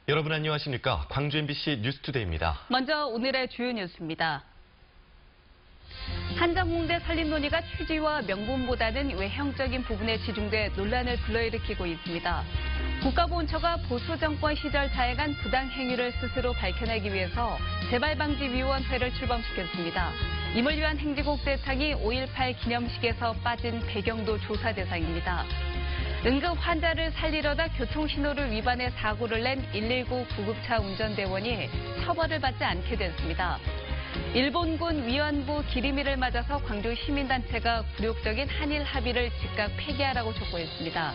여러분 안녕하십니까? 광주 MBC 뉴스투데이입니다. 먼저 오늘의 주요 뉴스입니다. 한정공대 설립 논의가 취지와 명분보다는 외형적인 부분에 치중돼 논란을 불러일으키고 있습니다. 국가보훈처가 보수 정권 시절 자행한 부당 행위를 스스로 밝혀내기 위해서 재발방지위원회를 출범시켰습니다. 임을 위한 행지국 대상이 5.18 기념식에서 빠진 배경도 조사 대상입니다. 응급 환자를 살리려다 교통신호를 위반해 사고를 낸 119 구급차 운전대원이 처벌을 받지 않게 됐습니다. 일본군 위안부 기리미를 맞아서 광주 시민단체가 굴욕적인 한일 합의를 즉각 폐기하라고 촉구했습니다.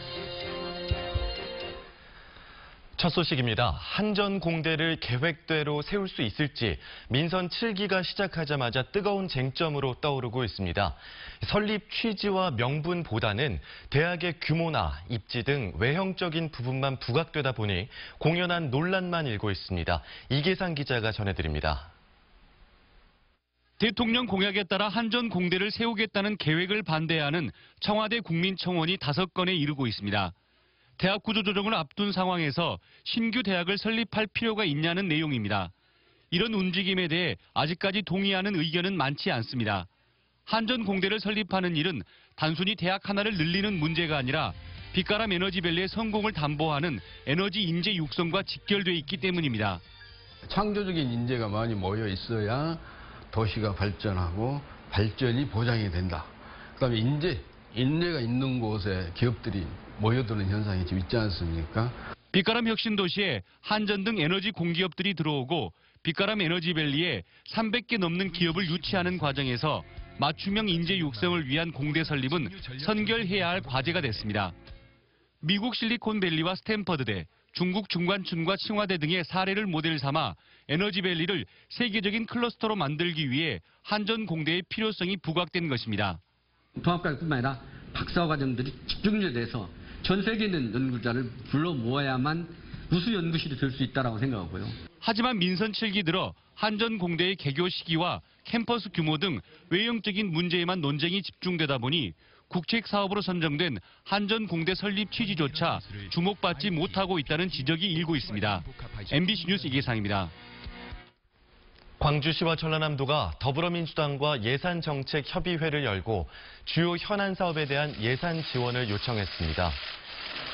첫 소식입니다. 한전공대를 계획대로 세울 수 있을지 민선 7기가 시작하자마자 뜨거운 쟁점으로 떠오르고 있습니다. 설립 취지와 명분보다는 대학의 규모나 입지 등 외형적인 부분만 부각되다 보니 공연한 논란만 일고 있습니다. 이계상 기자가 전해드립니다. 대통령 공약에 따라 한전공대를 세우겠다는 계획을 반대하는 청와대 국민청원이 5건에 이르고 있습니다. 대학 구조 조정을 앞둔 상황에서 신규 대학을 설립할 필요가 있냐는 내용입니다. 이런 움직임에 대해 아직까지 동의하는 의견은 많지 않습니다. 한전공대를 설립하는 일은 단순히 대학 하나를 늘리는 문제가 아니라 빛가람 에너지밸리의 성공을 담보하는 에너지 인재 육성과 직결돼 있기 때문입니다. 창조적인 인재가 많이 모여 있어야 도시가 발전하고 발전이 보장이 된다. 그다음에 인재가 있는 곳에 기업들이 모여드는 현상이 지금 있지 않습니까? 빛가람 혁신도시에 한전 등 에너지 공기업들이 들어오고 빛가람 에너지밸리에 300개 넘는 기업을 유치하는 과정에서 맞춤형 인재 육성을 위한 공대 설립은 선결해야 할 과제가 됐습니다. 미국 실리콘밸리와 스탠퍼드대, 중국 중관춘과 칭화대 등의 사례를 모델 삼아 에너지밸리를 세계적인 클러스터로 만들기 위해 한전공대의 필요성이 부각된 것입니다. 통합과정뿐만 아니라 박사과정들이 집중돼서 전 세계에 있는 연구자를 불러 모아야만 우수 연구실이 될 수 있다고 생각하고요. 하지만 민선 7기 들어 한전공대의 개교 시기와 캠퍼스 규모 등 외형적인 문제에만 논쟁이 집중되다 보니 국책 사업으로 선정된 한전공대 설립 취지조차 주목받지 못하고 있다는 지적이 일고 있습니다. MBC 뉴스 이계상입니다. 광주시와 전라남도가 더불어민주당과 예산정책협의회를 열고 주요 현안 사업에 대한 예산 지원을 요청했습니다.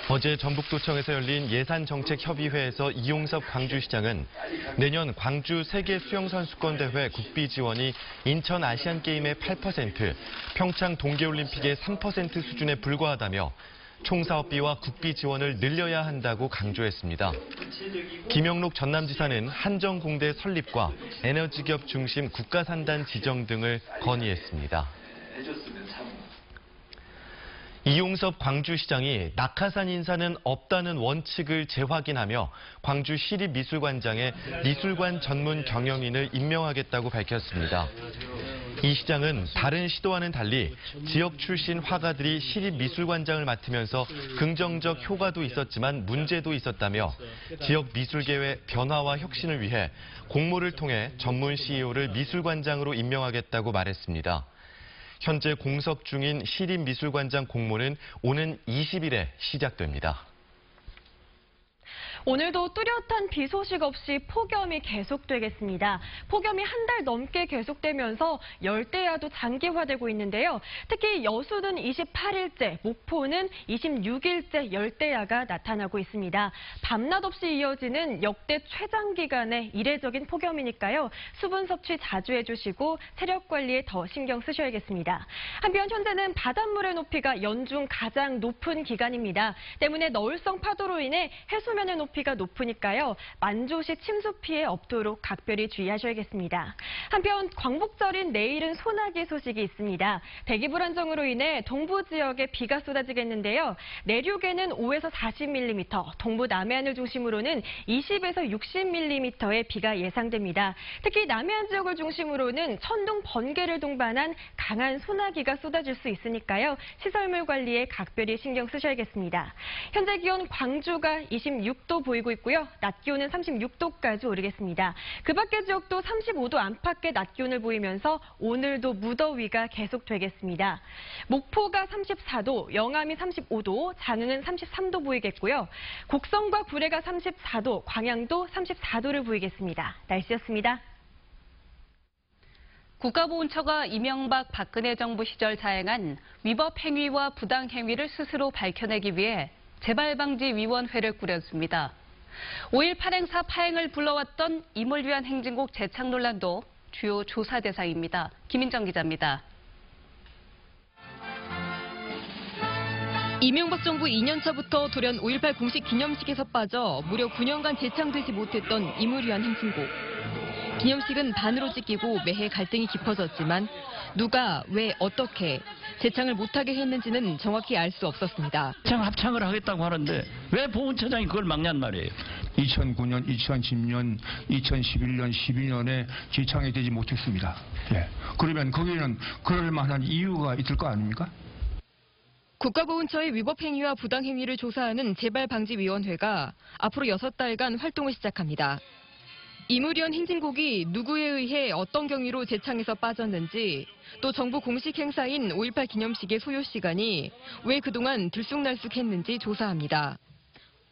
어제 전북도청에서 열린 예산정책협의회에서 이용섭 광주시장은 내년 광주 세계수영선수권대회 국비 지원이 인천 아시안게임의 8%, 평창 동계올림픽의 3% 수준에 불과하다며 총사업비와 국비 지원을 늘려야 한다고 강조했습니다. 김영록 전남지사는 한전공대 설립과 에너지기업 중심 국가산단 지정 등을 건의했습니다. 이용섭 광주시장이 낙하산 인사는 없다는 원칙을 재확인하며 광주 시립미술관장에 미술관 전문 경영인을 임명하겠다고 밝혔습니다. 이 시장은 다른 시도와는 달리 지역 출신 화가들이 시립미술관장을 맡으면서 긍정적 효과도 있었지만 문제도 있었다며 지역 미술계의 변화와 혁신을 위해 공모를 통해 전문 CEO를 미술관장으로 임명하겠다고 말했습니다. 현재 공석 중인 시립미술관장 공모는 오는 20일에 시작됩니다. 오늘도 뚜렷한 비 소식 없이 폭염이 계속되겠습니다. 폭염이 한 달 넘게 계속되면서 열대야도 장기화되고 있는데요. 특히 여수는 28일째, 목포는 26일째 열대야가 나타나고 있습니다. 밤낮 없이 이어지는 역대 최장기간의 이례적인 폭염이니까요. 수분 섭취 자주 해주시고 체력 관리에 더 신경 쓰셔야겠습니다. 한편 현재는 바닷물의 높이가 연중 가장 높은 기간입니다. 때문에 너울성 파도로 인해 해수면의 높이가 높으니까요. 만조시 침수 피해 없도록 각별히 주의하셔야겠습니다. 한편 광복절인 내일은 소나기 소식이 있습니다. 대기 불안정으로 인해 동부 지역에 비가 쏟아지겠는데요. 내륙에는 5에서 40mm, 동부 남해안을 중심으로는 20에서 60mm의 비가 예상됩니다. 특히 남해안 지역을 중심으로는 천둥, 번개를 동반한 강한 소나기가 쏟아질 수 있으니까요. 시설물 관리에 각별히 신경 쓰셔야겠습니다. 현재 기온 광주가 26도 보이고 있고요. 낮 기온은 36도까지 오르겠습니다. 그 밖의 지역도 35도 안팎의 낮 기온을 보이면서 오늘도 무더위가 계속되겠습니다. 목포가 34도, 영암이 35도, 장흥은 33도 보이겠고요. 곡성과 구례가 34도, 광양도 34도를 보이겠습니다. 날씨였습니다. 국가보훈처가 이명박 박근혜 정부 시절 자행한 위법 행위와 부당 행위를 스스로 밝혀내기 위해 재발방지위원회를 꾸렸습니다. 5.18 행사 파행을 불러왔던 임을 위한 행진곡 제창 논란도 주요 조사 대상입니다. 김인정 기자입니다. 이명박 정부 2년차부터 돌연 5.18 공식 기념식에서 빠져 무려 9년간 재창되지 못했던 임을 위한 행진곡. 기념식은 반으로 찢기고 매해 갈등이 깊어졌지만 누가 왜 어떻게 재창을 못하게 했는지는 정확히 알 수 없었습니다. 합창을 하겠다고 하는데 왜 보훈처장이 그걸 막냔 말이에요. 2009년, 2010년, 2011년, 12년에 재창이 되지 못했습니다. 예. 그러면 거기는 그럴 만한 이유가 있을 거 아닙니까? 국가보훈처의 위법 행위와 부당 행위를 조사하는 재발방지위원회가 앞으로 6달간 활동을 시작합니다. 임을 위한 행진곡이 누구에 의해 어떤 경위로 재창에서 빠졌는지, 또 정부 공식 행사인 5.18 기념식의 소요 시간이 왜 그동안 들쑥날쑥했는지 조사합니다.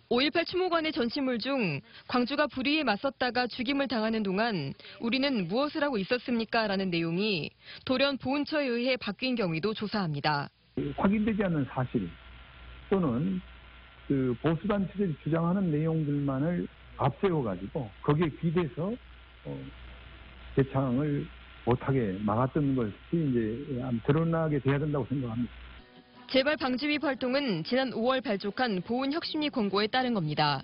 5.18 추모관의 전시물 중 광주가 불의에 맞섰다가 죽임을 당하는 동안 우리는 무엇을 하고 있었습니까? 라는 내용이 돌연 보훈처에 의해 바뀐 경위도 조사합니다. 확인되지 않는 사실 또는 그 보수단체들이 주장하는 내용들만을 앞세워가지고 거기에 기대서 재창을 못하게 막았던 것이 이제 드러나게 돼야 된다고 생각합니다. 재발방지위 활동은 지난 5월 발족한 보훈혁신위 권고에 따른 겁니다.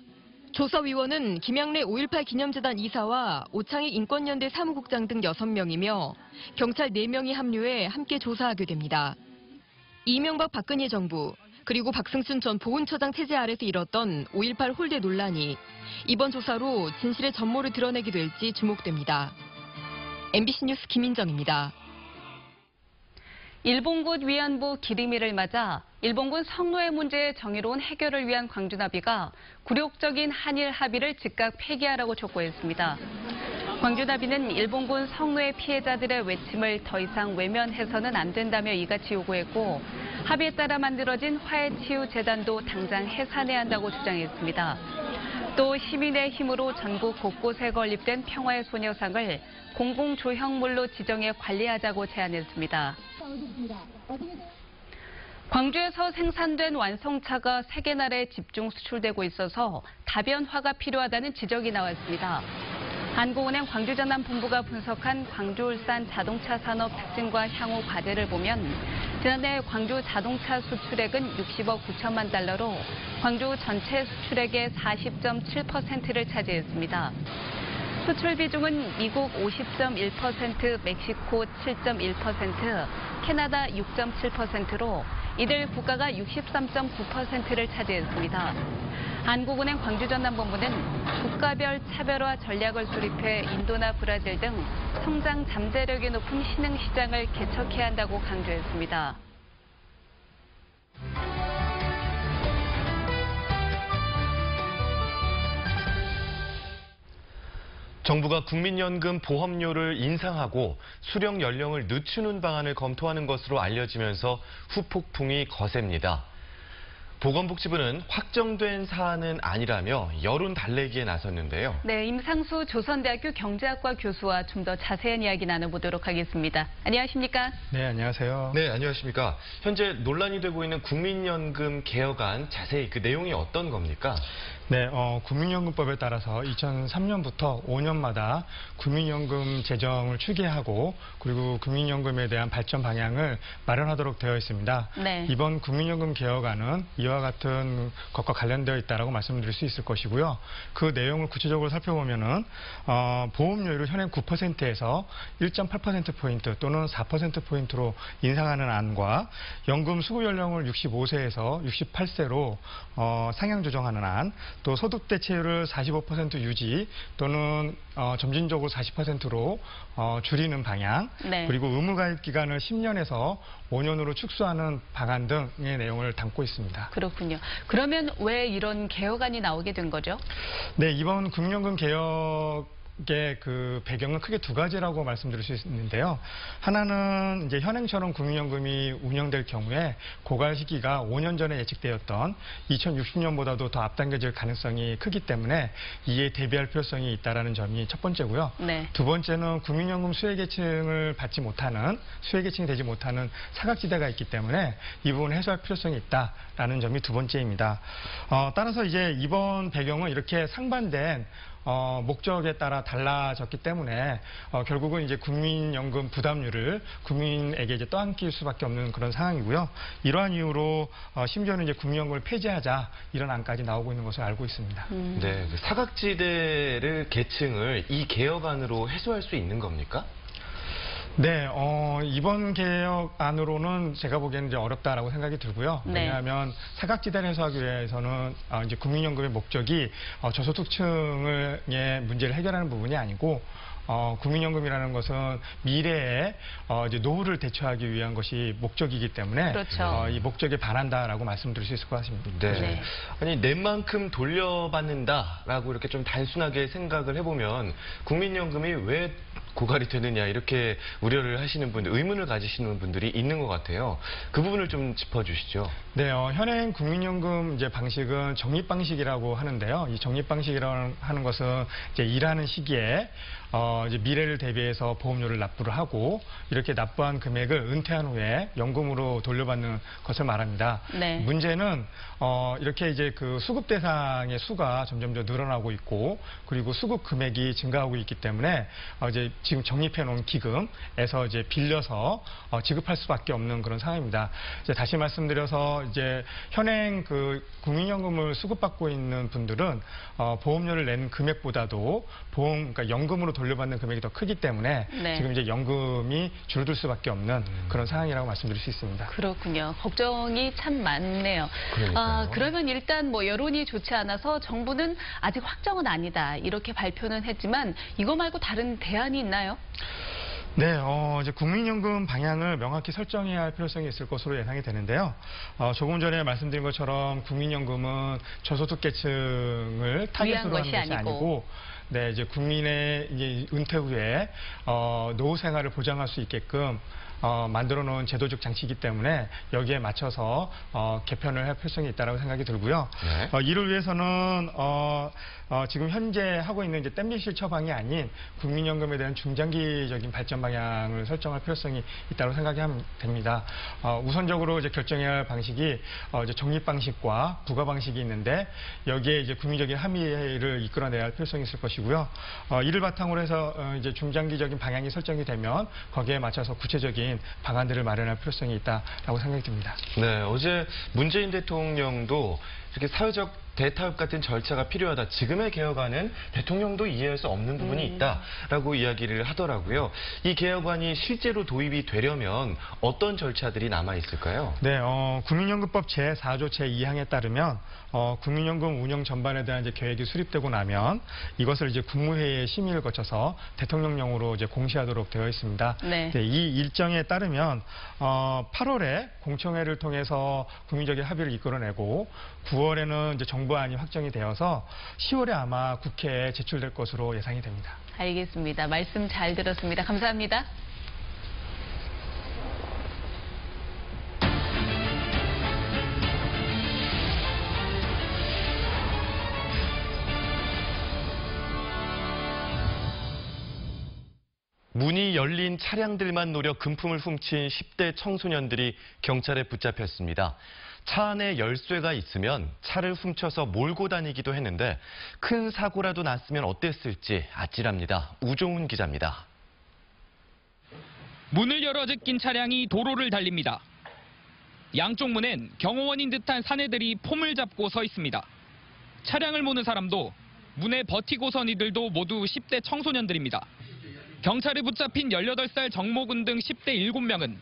조사위원은 김양래 5.18 기념재단 이사와 오창희 인권연대 사무국장 등 6명이며 경찰 4명이 합류해 함께 조사하게 됩니다. 이명박 박근혜 정부 그리고 박승춘 전 보훈처장 체제 아래서 일었던 5.18 홀대 논란이 이번 조사로 진실의 전모를 드러내게 될지 주목됩니다. MBC 뉴스 김인정입니다. 일본군 위안부 기림일을 맞아 일본군 성노예 문제의 정의로운 해결을 위한 광주나비가 굴욕적인 한일 합의를 즉각 폐기하라고 촉구했습니다. 광주나비는 일본군 성노예 피해자들의 외침을 더 이상 외면해서는 안 된다며 이같이 요구했고, 합의에 따라 만들어진 화해치유재단도 당장 해산해야 한다고 주장했습니다. 또 시민의 힘으로 전국 곳곳에 건립된 평화의 소녀상을 공공조형물로 지정해 관리하자고 제안했습니다. 광주에서 생산된 완성차가 세계 나라에 집중 수출되고 있어서 다변화가 필요하다는 지적이 나왔습니다. 한국은행 광주전남본부가 분석한 광주울산 자동차 산업 특징과 향후 과제를 보면 지난해 광주 자동차 수출액은 60억 9천만 달러로 광주 전체 수출액의 40.7%를 차지했습니다. 수출 비중은 미국 50.1%, 멕시코 7.1%, 캐나다 6.7%로 이들 국가가 63.9%를 차지했습니다. 한국은행 광주전남본부는 국가별 차별화 전략을 수립해 인도나 브라질 등 성장 잠재력이 높은 신흥 시장을 개척해야 한다고 강조했습니다. 정부가 국민연금 보험료를 인상하고 수령 연령을 늦추는 방안을 검토하는 것으로 알려지면서 후폭풍이 거셉니다. 보건복지부는 확정된 사안은 아니라며 여론 달래기에 나섰는데요. 네, 임상수 조선대학교 경제학과 교수와 좀 더 자세한 이야기 나눠보도록 하겠습니다. 안녕하십니까? 네, 안녕하세요. 네, 안녕하십니까? 현재 논란이 되고 있는 국민연금 개혁안 자세히 그 내용이 어떤 겁니까? 네, 국민연금법에 따라서 2003년부터 5년마다 국민연금 제정을 추계하고 그리고 국민연금에 대한 발전 방향을 마련하도록 되어 있습니다. 네. 이번 국민연금 개혁안은 이와 같은 것과 관련되어 있다고 말씀드릴 수 있을 것이고요. 그 내용을 구체적으로 살펴보면은 보험료율을 현행 9%에서 1.8%포인트 또는 4%포인트로 인상하는 안과 연금 수급 연령을 65세에서 68세로 상향 조정하는 안, 또 소득 대체율을 45% 유지 또는 점진적으로 40%로 줄이는 방향, 네. 그리고 의무 가입 기간을 10년에서 5년으로 축소하는 방안 등의 내용을 담고 있습니다. 그렇군요. 그러면 왜 이런 개혁안이 나오게 된 거죠? 네, 이번 금융연금 개혁의 그 배경은 크게 두 가지라고 말씀드릴 수 있는데요. 하나는 이제 현행처럼 국민연금이 운영될 경우에 고갈 시기가 5년 전에 예측되었던 2060년보다도 더 앞당겨질 가능성이 크기 때문에 이에 대비할 필요성이 있다라는 점이 첫 번째고요. 네. 두 번째는 국민연금 수혜계층을 받지 못하는, 수혜계층이 되지 못하는 사각지대가 있기 때문에 이 부분을 해소할 필요성이 있다라는 점이 두 번째입니다. 따라서 이제 이번 배경은 이렇게 상반된 목적에 따라 달라졌기 때문에 결국은 이제 국민연금 부담률을 국민에게 이제 떠안길 수밖에 없는 그런 상황이고요. 이러한 이유로 심지어는 이제 국민연금을 폐지하자 이런 안까지 나오고 있는 것을 알고 있습니다. 네, 그 사각지대를 계층을 이 개혁안으로 해소할 수 있는 겁니까? 네, 이번 개혁안으로는 제가 보기에는 이제 어렵다라고 생각이 들고요. 네. 왜냐하면 사각지대를 해소하기 위해서는 이제 국민연금의 목적이 저소득층의 문제를 해결하는 부분이 아니고 국민연금이라는 것은 미래에 이제 노후를 대처하기 위한 것이 목적이기 때문에 그렇죠. 이 목적에 반한다라고 말씀드릴 수 있을 것 같습니다. 네. 네. 아니, 낸 만큼 돌려받는다라고 이렇게 좀 단순하게 생각을 해보면 국민연금이 왜 고갈이 되느냐 이렇게 우려를 하시는 분들, 의문을 가지시는 분들이 있는 것 같아요. 그 부분을 좀 짚어주시죠. 네, 현행 국민연금 이제 방식은 적립 방식이라고 하는데요. 이 적립 방식이라고 하는 것은 이제 일하는 시기에 이제 미래를 대비해서 보험료를 납부를 하고 이렇게 납부한 금액을 은퇴한 후에 연금으로 돌려받는 것을 말합니다. 네. 문제는 이렇게 이제 그 수급 대상의 수가 점점 더 늘어나고 있고 그리고 수급 금액이 증가하고 있기 때문에 이제 지금 적립해 놓은 기금에서 이제 빌려서 지급할 수밖에 없는 그런 상황입니다. 이제 다시 말씀드려서 이제 현행 그 국민연금을 수급받고 있는 분들은 보험료를 낸 금액보다도 그러니까 연금으로 돌려받는 금액이 더 크기 때문에 네. 지금 이제 연금이 줄어들 수밖에 없는 그런 상황이라고 말씀드릴 수 있습니다. 그렇군요. 걱정이 참 많네요. 그러니까요. 그러면 일단 뭐 여론이 좋지 않아서 정부는 아직 확정은 아니다 이렇게 발표는 했지만 이거 말고 다른 대안이 있나요? 네, 이제 국민연금 방향을 명확히 설정해야 할 필요성이 있을 것으로 예상이 되는데요. 조금 전에 말씀드린 것처럼 국민연금은 저소득계층을 타겟으로 하는 것이 아니고 네, 이제 국민의 이제 은퇴 후에 노후 생활을 보장할 수 있게끔 만들어 놓은 제도적 장치이기 때문에 여기에 맞춰서 개편을 할 필요성이 있다고 생각이 들고요. 네. 이를 위해서는 지금 현재 하고 있는 이제 땜질 처방이 아닌 국민연금에 대한 중장기적인 발전 방향을 설정할 필요성이 있다고 생각이 됩니다. 우선적으로 이제 결정해야 할 방식이 이제 적립 방식과 부과 방식이 있는데 여기에 이제 국민적인 합의를 이끌어내야 할 필요성이 있을 것이고요. 이를 바탕으로 해서 이제 중장기적인 방향이 설정이 되면 거기에 맞춰서 구체적인 방안들을 마련할 필요성이 있다라고 생각이 듭니다. 네, 어제 문재인 대통령도 이렇게 사회적 대타협 같은 절차가 필요하다. 지금의 개혁안은 대통령도 이해할 수 없는 부분이 있다라고 이야기를 하더라고요. 이 개혁안이 실제로 도입이 되려면 어떤 절차들이 남아 있을까요? 네, 국민연금법 제4조 제2항에 따르면 국민연금 운영 전반에 대한 이제 계획이 수립되고 나면 이것을 이제 국무회의의 심의를 거쳐서 대통령령으로 이제 공시하도록 되어 있습니다. 네. 네, 이 일정에 따르면 8월에 공청회를 통해서 국민적인 합의를 이끌어내고 9월에는 이제 정부안이 확정이 되어서 10월에 아마 국회에 제출될 것으로 예상이 됩니다. 알겠습니다. 말씀 잘 들었습니다. 감사합니다. 문이 열린 차량들만 노려 금품을 훔친 10대 청소년들이 경찰에 붙잡혔습니다. 차 안에 열쇠가 있으면 차를 훔쳐서 몰고 다니기도 했는데 큰 사고라도 났으면 어땠을지 아찔합니다. 우종훈 기자입니다. 문을 열어 제낀 차량이 도로를 달립니다. 양쪽 문엔 경호원인 듯한 사내들이 폼을 잡고 서 있습니다. 차량을 모는 사람도 문에 버티고 선 이들도 모두 10대 청소년들입니다. 경찰에 붙잡힌 18살 정모근 등 10대 7명은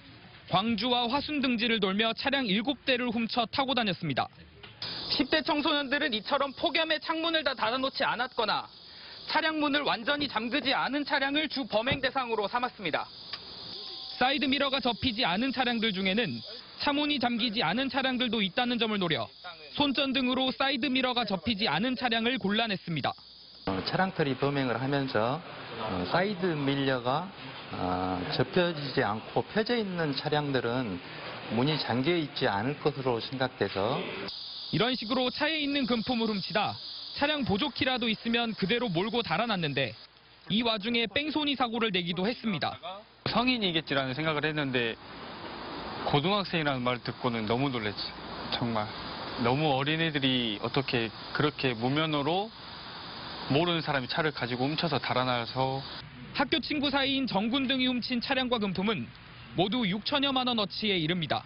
광주와 화순 등지를 돌며 차량 7대를 훔쳐 타고 다녔습니다. 10대 청소년들은 이처럼 폭염에 창문을 다 닫아놓지 않았거나 차량 문을 완전히 잠그지 않은 차량을 주 범행 대상으로 삼았습니다. 사이드미러가 접히지 않은 차량들 중에는 차문이 잠기지 않은 차량들도 있다는 점을 노려 손전등으로 사이드미러가 접히지 않은 차량을 골라냈습니다. 차량털이 범행을 하면서 사이드미러가 접혀지지 않고 펴져 있는 차량들은 문이 잠겨 있지 않을 것으로 생각돼서 이런 식으로 차에 있는 금품을 훔치다 차량 보조키라도 있으면 그대로 몰고 달아났는데 이 와중에 뺑소니 사고를 내기도 했습니다. 성인이겠지라는 생각을 했는데 고등학생이라는 말을 듣고는 너무 놀랐지. 정말 너무 어린애들이 어떻게 그렇게 무면허로 모르는 사람이 차를 가지고 훔쳐서 달아나서. 학교 친구 사이인 정군 등이 훔친 차량과 금품은 모두 6천여만 원어치에 이릅니다.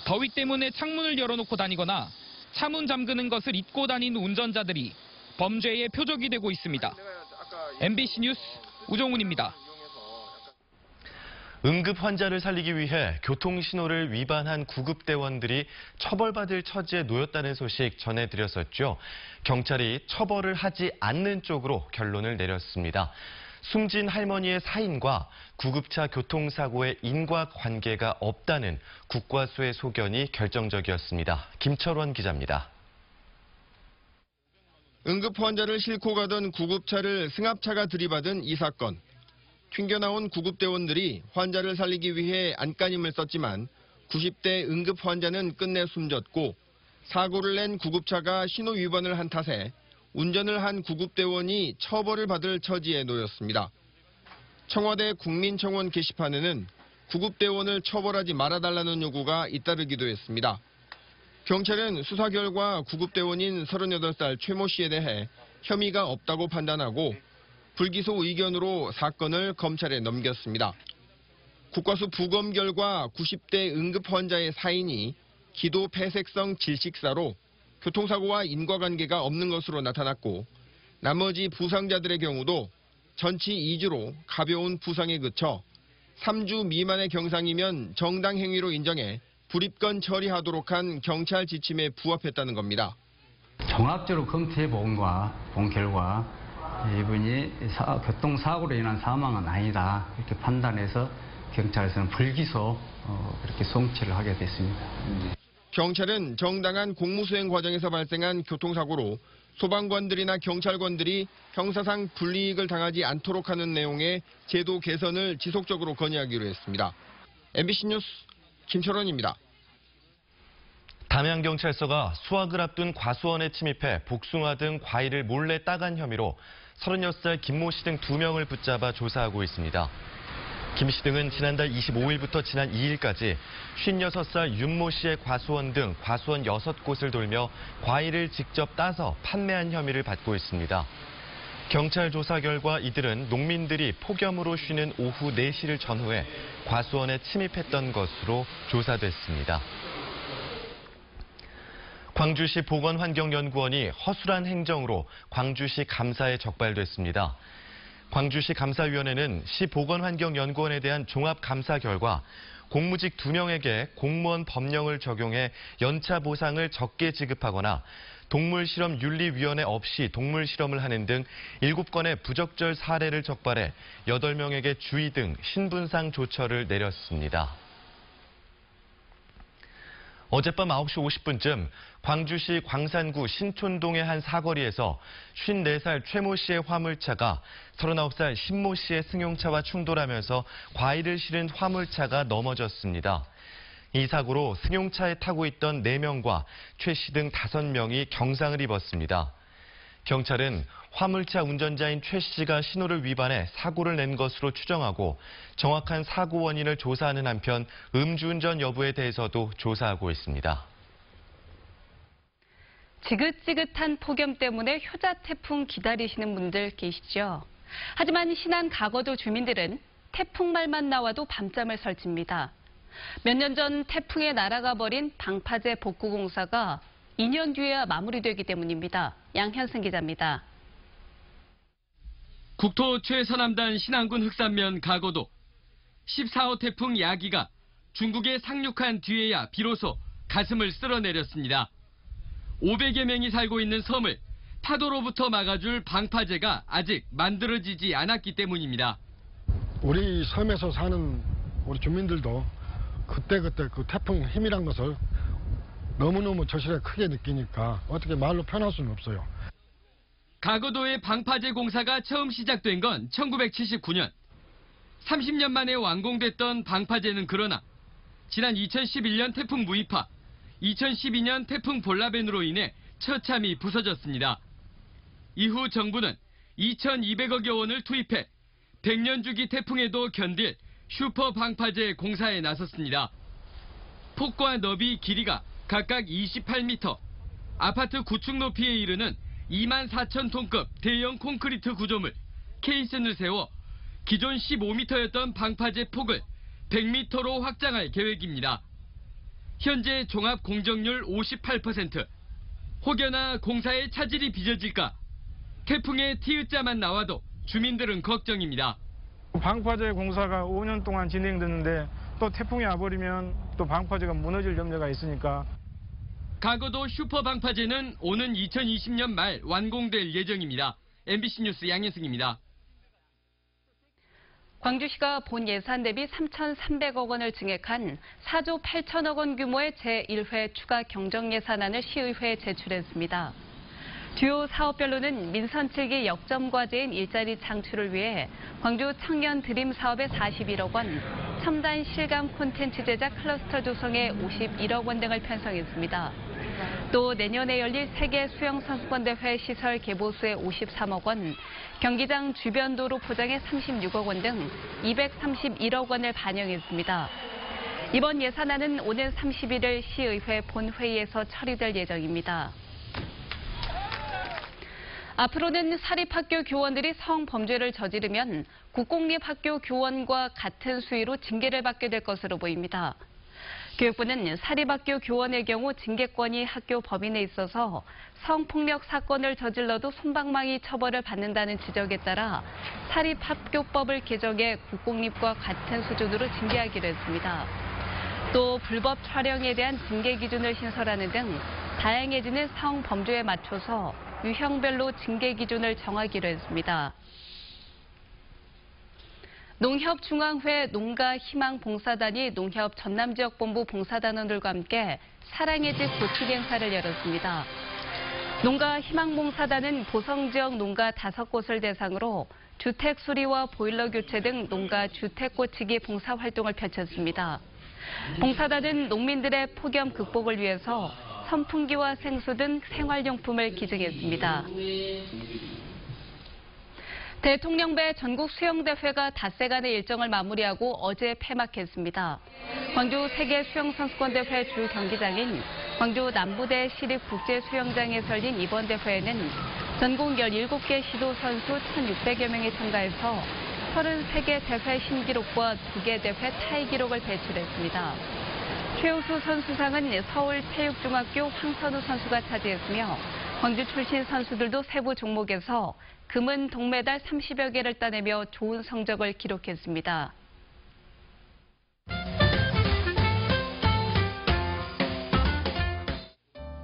더위 때문에 창문을 열어놓고 다니거나 차문 잠그는 것을 잊고 다니는 운전자들이 범죄의 표적이 되고 있습니다. MBC 뉴스 우종훈입니다. 응급 환자를 살리기 위해 교통신호를 위반한 구급대원들이 처벌받을 처지에 놓였다는 소식 전해드렸었죠. 경찰이 처벌을 하지 않는 쪽으로 결론을 내렸습니다. 숨진 할머니의 사인과 구급차 교통사고의 인과관계가 없다는 국과수의 소견이 결정적이었습니다. 김철원 기자입니다. 응급 환자를 싣고 가던 구급차를 승합차가 들이받은 이 사건. 튕겨나온 구급대원들이 환자를 살리기 위해 안간힘을 썼지만 90대 응급 환자는 끝내 숨졌고 사고를 낸 구급차가 신호 위반을 한 탓에 운전을 한 구급대원이 처벌을 받을 처지에 놓였습니다. 청와대 국민청원 게시판에는 구급대원을 처벌하지 말아달라는 요구가 잇따르기도 했습니다. 경찰은 수사 결과 구급대원인 38살 최모 씨에 대해 혐의가 없다고 판단하고 불기소 의견으로 사건을 검찰에 넘겼습니다. 국과수 부검 결과 90대 응급 환자의 사인이 기도 폐색성 질식사로 교통사고와 인과관계가 없는 것으로 나타났고 나머지 부상자들의 경우도 전치 2주로 가벼운 부상에 그쳐 3주 미만의 경상이면 정당 행위로 인정해 불입건 처리하도록 한 경찰 지침에 부합했다는 겁니다. 종합적으로 검토해 본 결과 이분이 교통사고로 인한 사망은 아니다 이렇게 판단해서 경찰에서는 불기소 그렇게 송치를 하게 됐습니다. 경찰은 정당한 공무수행 과정에서 발생한 교통사고로 소방관들이나 경찰관들이 형사상 불이익을 당하지 않도록 하는 내용의 제도 개선을 지속적으로 건의하기로 했습니다. MBC 뉴스 김철원입니다. 담양경찰서가 수확을 앞둔 과수원에 침입해 복숭아 등 과일을 몰래 따간 혐의로 36살 김모 씨 등 2명을 붙잡아 조사하고 있습니다. 김 씨 등은 지난달 25일부터 지난 2일까지 56살 윤모 씨의 과수원 등 과수원 6곳을 돌며 과일을 직접 따서 판매한 혐의를 받고 있습니다. 경찰 조사 결과 이들은 농민들이 폭염으로 쉬는 오후 4시를 전후해 과수원에 침입했던 것으로 조사됐습니다. 광주시 보건환경연구원이 허술한 행정으로 광주시 감사에 적발됐습니다. 광주시 감사위원회는 시 보건환경연구원에 대한 종합감사 결과 공무직 2명에게 공무원 법령을 적용해 연차 보상을 적게 지급하거나 동물실험윤리위원회 없이 동물실험을 하는 등 7건의 부적절 사례를 적발해 8명에게 주의 등 신분상 조처를 내렸습니다. 어젯밤 9시 50분쯤 광주시 광산구 신촌동의 한 사거리에서 54살 최모 씨의 화물차가 39살 신모 씨의 승용차와 충돌하면서 과일을 실은 화물차가 넘어졌습니다. 이 사고로 승용차에 타고 있던 4명과 최 씨 등 5명이 경상을 입었습니다. 경찰은 화물차 운전자인 최 씨가 신호를 위반해 사고를 낸 것으로 추정하고 정확한 사고 원인을 조사하는 한편 음주운전 여부에 대해서도 조사하고 있습니다. 지긋지긋한 폭염 때문에 효자 태풍 기다리시는 분들 계시죠? 하지만 신안 가거도 주민들은 태풍말만 나와도 밤잠을 설칩니다. 몇 년 전 태풍에 날아가 버린 방파제 복구 공사가 2년 뒤에야 마무리되기 때문입니다. 양현승 기자입니다. 국토 최서남단 신안군 흑산면 가거도 14호 태풍 야기가 중국에 상륙한 뒤에야 비로소 가슴을 쓸어내렸습니다. 500여 명이 살고 있는 섬을 파도로부터 막아줄 방파제가 아직 만들어지지 않았기 때문입니다. 우리 섬에서 사는 우리 주민들도 그때그때 그 태풍 힘이란 것을 너무너무 절실하게 크게 느끼니까 어떻게 말로 표현할 수는 없어요. 가거도의 방파제 공사가 처음 시작된 건 1979년. 30년 만에 완공됐던 방파제는 그러나 지난 2011년 태풍 무이파, 2012년 태풍 볼라벤으로 인해 처참히 부서졌습니다. 이후 정부는 2,200억여 원을 투입해 100년 주기 태풍에도 견딜 슈퍼 방파제 공사에 나섰습니다. 폭과 너비, 길이가 각각 28m, 아파트 9층 높이에 이르는 24,000톤급 대형 콘크리트 구조물, 케이슨을 세워 기존 15m였던 방파제 폭을 100m로 확장할 계획입니다. 현재 종합 공정률 58%. 혹여나 공사에 차질이 빚어질까? 태풍의 티읕자만 나와도 주민들은 걱정입니다. 방파제 공사가 5년 동안 진행됐는데 또 태풍이 와버리면 또 방파제가 무너질 염려가 있으니까. 가거도 슈퍼 방파제는 오는 2020년 말 완공될 예정입니다. MBC 뉴스 양현승입니다. 광주시가 본 예산 대비 3,300억 원을 증액한 4조 8천억 원 규모의 제1회 추가 경정 예산안을 시의회에 제출했습니다. 주요 사업별로는 민선 7기 역점 과제인 일자리 창출을 위해 광주 청년 드림 사업에 41억 원, 첨단 실감 콘텐츠 제작 클러스터 조성에 51억 원 등을 편성했습니다. 또 내년에 열릴 세계 수영선수권대회 시설 개보수에 53억 원, 경기장 주변 도로 포장에 36억 원 등 231억 원을 반영했습니다. 이번 예산안은 오는 31일 시의회 본회의에서 처리될 예정입니다. 앞으로는 사립학교 교원들이 성범죄를 저지르면 국공립학교 교원과 같은 수위로 징계를 받게 될 것으로 보입니다. 교육부는 사립학교 교원의 경우 징계권이 학교 법인에 있어서 성폭력 사건을 저질러도 솜방망이 처벌을 받는다는 지적에 따라 사립학교법을 개정해 국공립과 같은 수준으로 징계하기로 했습니다. 또 불법 촬영에 대한 징계 기준을 신설하는 등 다양해지는 성범죄에 맞춰서 유형별로 징계 기준을 정하기로 했습니다. 농협중앙회 농가희망봉사단이 농협 전남지역본부 봉사단원들과 함께 사랑의 집 고축 행사를 열었습니다. 농가희망봉사단은 보성지역 농가 5곳을 대상으로 주택 수리와 보일러 교체 등 농가 주택 고치기 봉사활동을 펼쳤습니다. 봉사단은 농민들의 폭염 극복을 위해서 선풍기와 생수 등 생활용품을 기증했습니다. 대통령배 전국 수영대회가 닷새간의 일정을 마무리하고 어제 폐막했습니다. 광주 세계수영선수권대회 주 경기장인 광주 남부대 시립국제수영장에서 열린 이번 대회에는 전국 17개 시도 선수 1,600여 명이 참가해서 33개 대회 신기록과 2개 대회 타이 기록을 배출했습니다. 최우수 선수상은 서울체육중학교 황선우 선수가 차지했으며 광주 출신 선수들도 세부 종목에서 금은 동메달 30여 개를 따내며 좋은 성적을 기록했습니다.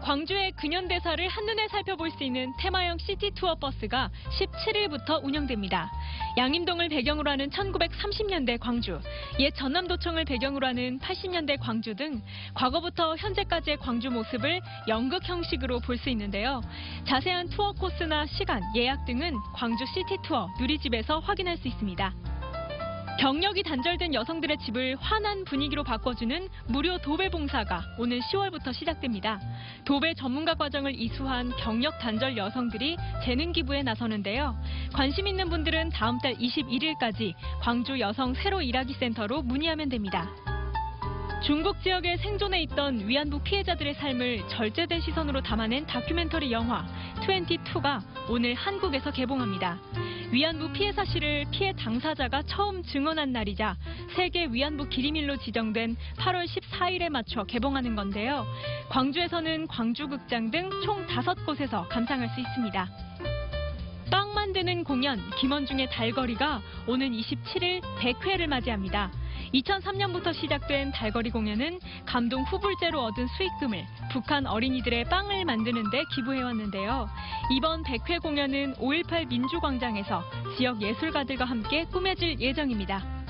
광주의 근현대사를 한눈에 살펴볼 수 있는 테마형 시티 투어 버스가 17일부터 운영됩니다. 양림동을 배경으로 하는 1930년대 광주, 옛 전남도청을 배경으로 하는 80년대 광주 등 과거부터 현재까지의 광주 모습을 연극 형식으로 볼 수 있는데요. 자세한 투어 코스나 시간, 예약 등은 광주 시티 투어 누리집에서 확인할 수 있습니다. 경력이 단절된 여성들의 집을 환한 분위기로 바꿔주는 무료 도배 봉사가 오는 10월부터 시작됩니다. 도배 전문가 과정을 이수한 경력 단절 여성들이 재능 기부에 나서는데요. 관심 있는 분들은 다음 달 21일까지 광주 여성 새로 일하기 센터로 문의하면 됩니다. 중국 지역에 생존해 있던 위안부 피해자들의 삶을 절제된 시선으로 담아낸 다큐멘터리 영화 22가 오늘 한국에서 개봉합니다. 위안부 피해 사실을 피해 당사자가 처음 증언한 날이자 세계 위안부 기림일로 지정된 8월 14일에 맞춰 개봉하는 건데요. 광주에서는 광주극장 등 총 5곳에서 감상할 수 있습니다. 빵 만드는 공연 김원중의 달거리가 오는 27일 100회를 맞이합니다. 2003년부터 시작된 달거리 공연은 감동 후불제로 얻은 수익금을 북한 어린이들의 빵을 만드는 데 기부해왔는데요. 이번 100회 공연은 5.18 민주광장에서 지역 예술가들과 함께 꾸며질 예정입니다.